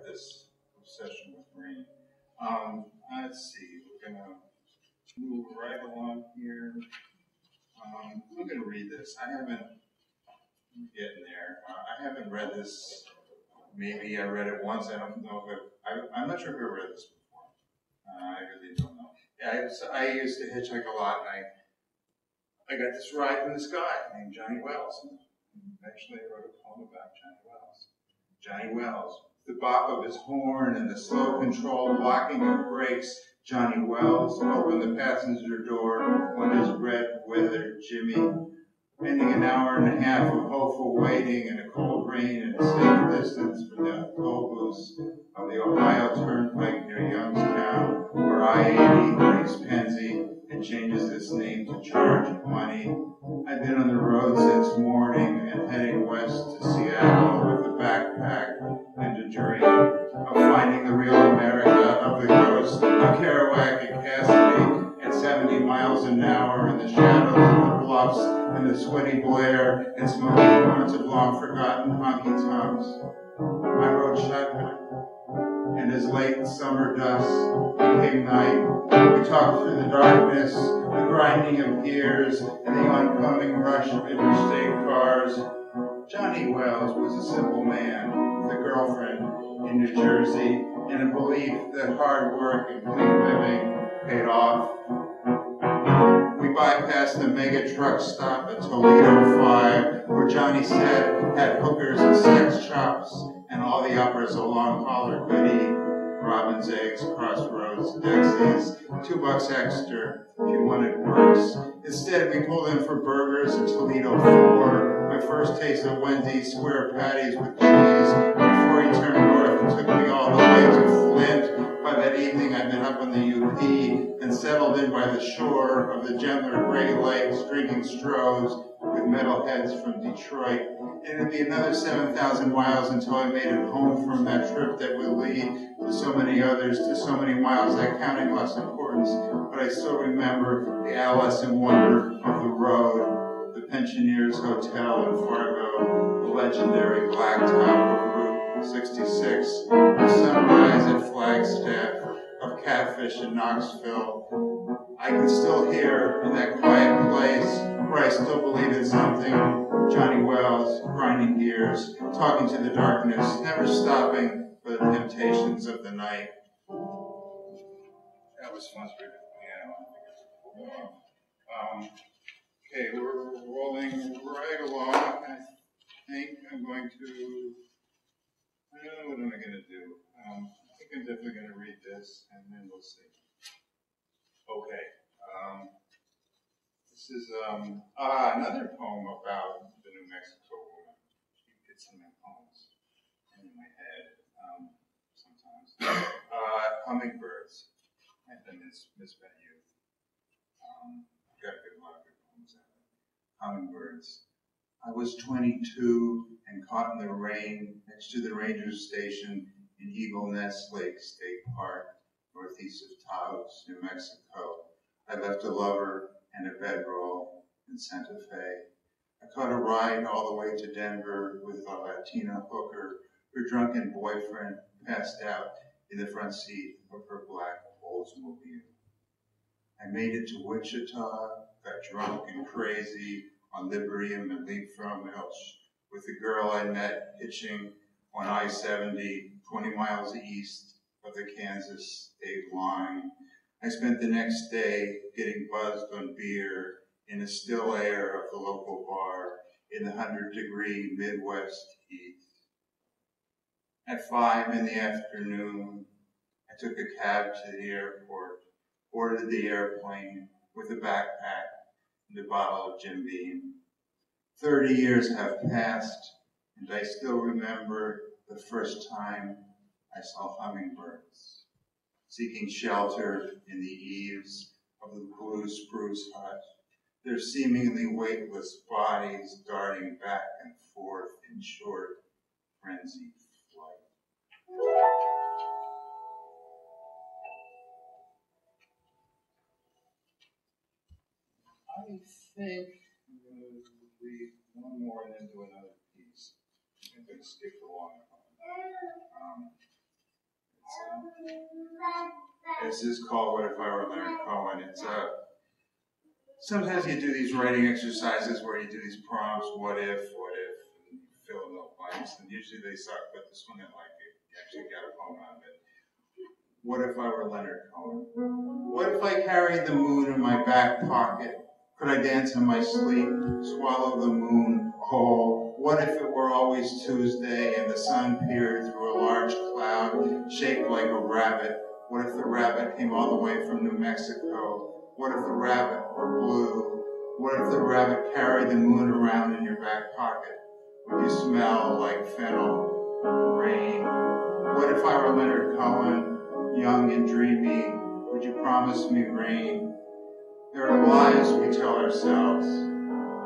this obsession with rain. Let's see, we're gonna move right along here. I'm gonna read this. I'm getting there. I haven't read this. Maybe I read it once. I don't know if I'm not sure if I read this before. I really don't know. Yeah, I used to hitchhike a lot, and I got this ride from this guy named Johnny Wells. And eventually I wrote a poem about Johnny Wells. Johnny Wells, the bop of his horn and the slow control blocking of brakes. Johnny Wells opened the passenger door when his red withered Jimmy, ending an hour and a half of hopeful waiting in a cold rain and a safe distance from the toll booths of the Ohio Turnpike near Youngstown, where I-80 leaves Pennsy and changes its name to Charge Money. I've been on the road since morning and heading west to Seattle with a backpack and a dream of finding the real America of the coast of Kerouac and Cassidy at 70 miles an hour in the shadows of the bluffs and the sweaty glare and smoky horns of long-forgotten honky-tonks. I rode shotgun, and as late summer dusk became night, we talked through the darkness, the grinding of gears, and the oncoming rush of interstate cars. Johnny Wells was a simple man with a girlfriend in New Jersey and a belief that hard work and clean living paid off. We bypassed the mega truck stop at Toledo 5, where Johnny said had hookers and sex shops and all the uppers along Holler Goody, Robin's Eggs, Crossroads, Dexys, $2 extra if you wanted worse. Instead, we pulled in for burgers at Toledo 4, my first taste of Wendy's square patties with cheese, before he turned north and took me all the way to Flint. By that evening, I'd been up on the UP and settled in by the shore of the gentler Gray Lakes, drinking Strohs with metalheads from Detroit. And it'd be another 7,000 miles until I made it home from that trip that would lead to so many others, to so many miles that counting lost importance. But I still remember the adolescent wonder of the road, the Pensioners Hotel in Fargo, the legendary blacktop of Route 66, the sunrise at Flagstaff, of Catfish in Knoxville. I can still hear in that quiet place where I still believe in something, Johnny Wells grinding gears, talking to the darkness, never stopping for the temptations of the night. That was fun for the piano. Okay, we're rolling right along. I think I'm going to, what am I going to do? I think I'm definitely going to read this, and then we'll see. Okay. This is another poem about the New Mexico woman. You get some of my poems in my head sometimes. Hummingbirds. And then Misspent Youth. I've got a good lot of good poems out of it. Hummingbirds. I was 22 and caught in the rain next to the ranger station in Eagle Nest Lake State Park, northeast of Taos, New Mexico. I left a lover and a bedroll in Santa Fe. I caught a ride all the way to Denver with a Latina hooker. Her drunken boyfriend passed out in the front seat of her black Oldsmobile. I made it to Wichita, got drunk and crazy on Librium and Leapfrog Milch with the girl I met hitching on I-70, 20 miles east of the Kansas state line. I spent the next day getting buzzed on beer in the still air of the local bar in the 100-degree Midwest heat. At 5 in the afternoon, I took a cab to the airport, boarded the airplane with a backpack and a bottle of Jim Beam. 30 years have passed, and I still remember the first time I saw hummingbirds, seeking shelter in the eaves of the blue spruce hut, their seemingly weightless bodies darting back and forth in short, frenzied flight. I think I'm going to read one more and then do another piece. I'm going to skip along. This is called What If I Were Leonard Cohen. It's sometimes you do these writing exercises where you do these prompts, what if, and you fill in the blanks, and usually they suck, but this one I like it. You actually got a poem out of it. What if I were Leonard Cohen? What if I carried the moon in my back pocket? Could I dance in my sleep, swallow the moon whole? What if it were always Tuesday and the sun peered through a large cloud shaped like a rabbit? What if the rabbit came all the way from New Mexico? What if the rabbit were blue? What if the rabbit carried the moon around in your back pocket? Would you smell like fennel, rain? What if I were Leonard Cohen, young and dreamy? Would you promise me rain? There are lies we tell ourselves.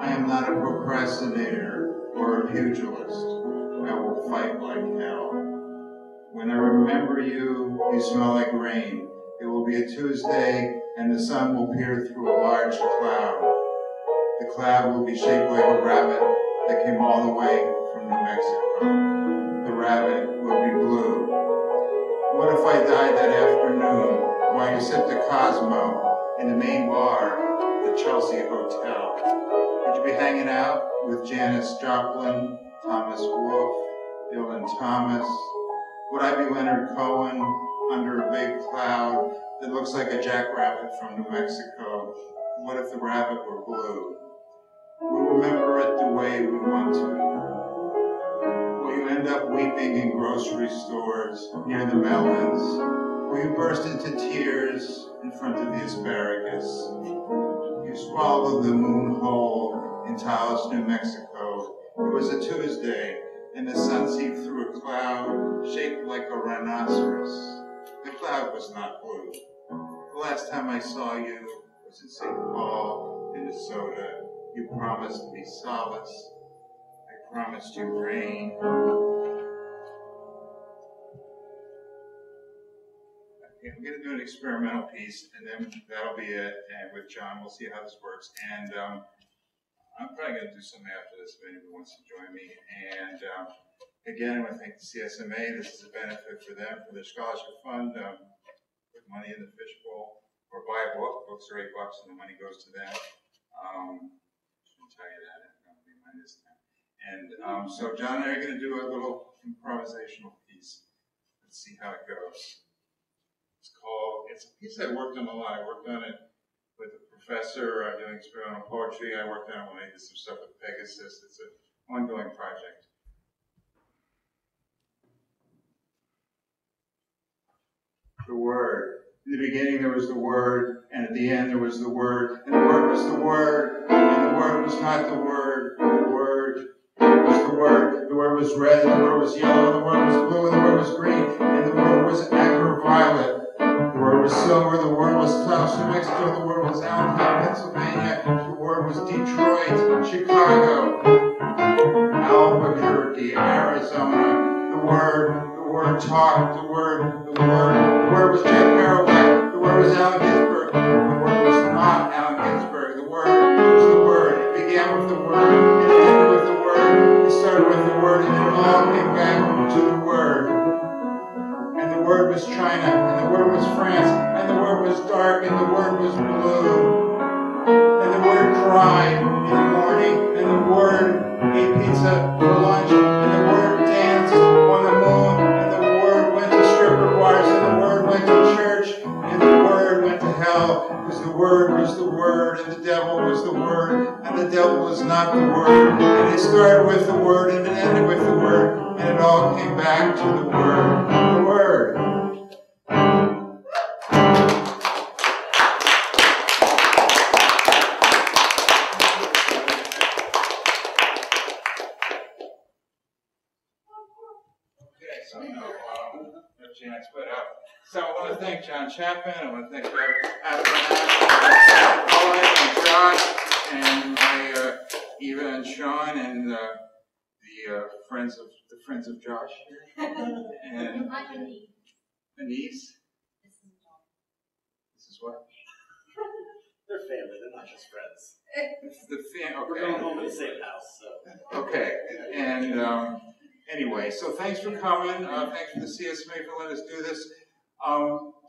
I am not a procrastinator or a pugilist. I will fight like hell. When I remember you, you smell like rain. It will be a Tuesday, and the sun will peer through a large cloud. The cloud will be shaped like a rabbit that came all the way from New Mexico. The rabbit will be blue. What if I died that afternoon while you sipped a Cosmo in the main bar of the Chelsea Hotel? Would you be hanging out with Janis Joplin, Thomas Wolfe, Dylan Thomas? Would I be Leonard Cohen under a big cloud that looks like a jackrabbit from New Mexico? What if the rabbit were blue? We'll remember it the way we want to. Will you end up weeping in grocery stores near the melons? Will you burst into tears in front of the asparagus? You swallowed the moon whole in Taos, New Mexico. It was a Tuesday, and the sun seeped through a cloud shaped like a rhinoceros. The cloud was not blue. The last time I saw you was in St. Paul, Minnesota. You promised me solace. I promised you rain. Okay, I'm going to do an experimental piece, and then that'll be it. And with John, we'll see how this works. And I'm probably going to do something after this if anyone wants to join me. And again, I want to thank the CSMA. This is a benefit for them, for their scholarship fund. Put money in the fishbowl, or buy a book. Books are $8, and the money goes to them. I'll tell you that. It'll be mine this time. And so John and I are going to do a little improvisational piece. Let's see how it goes. It's a piece I worked on a lot. I worked on it with a professor doing experimental poetry. I worked on it when I did some stuff with Pegasus. It's an ongoing project. The word. In the beginning there was the word, and at the end there was the word, and the word was the word, and the word was not the word. The word was the word. The word was red, and the word was yellow, and the word was blue, and the word was green, and the word was agri-violet. The word was silver, the word was Taos, New Mexico, the word was Allentown, Pennsylvania, the word was Detroit, Chicago, Albuquerque, Arizona. The word talked, the word was Jeff Kerouac, the word was Allen Ginsberg, the word was not Allen Ginsberg, the word was the word. It began with the word, and it ended with the word, it started with the word, and then it all came back to the word. And the word was China, and the word was France, and the word was dark, and the word was blue. And the word cried in the morning, and the word ate pizza for lunch, and the word danced on the moon, and the word went to stripper bars, and the word went to church, and the word went to hell, because the word was the word, and the devil was the word, and the devil was not the word, and it started with the word, and it ended with the word, and it all came back to the word. The word. So I want to thank John Chapman, I want to thank Bev Abplanalp, Owen and Josh, and my Eva and Sean, and the friends of Josh here, and Anise. This is what? They're family. They're not just friends. This is the family. Okay. We're going home in the same house. So. Okay, and anyway, so thanks for coming. Thanks for the CSMA for letting us do this.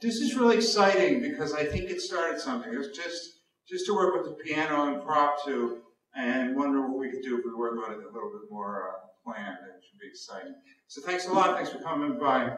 This is really exciting because I think it started something. It was just to work with the piano and prop to, and wonder what we could do if we work on it a little bit more planned. It should be exciting. So thanks a lot. Thanks for coming by.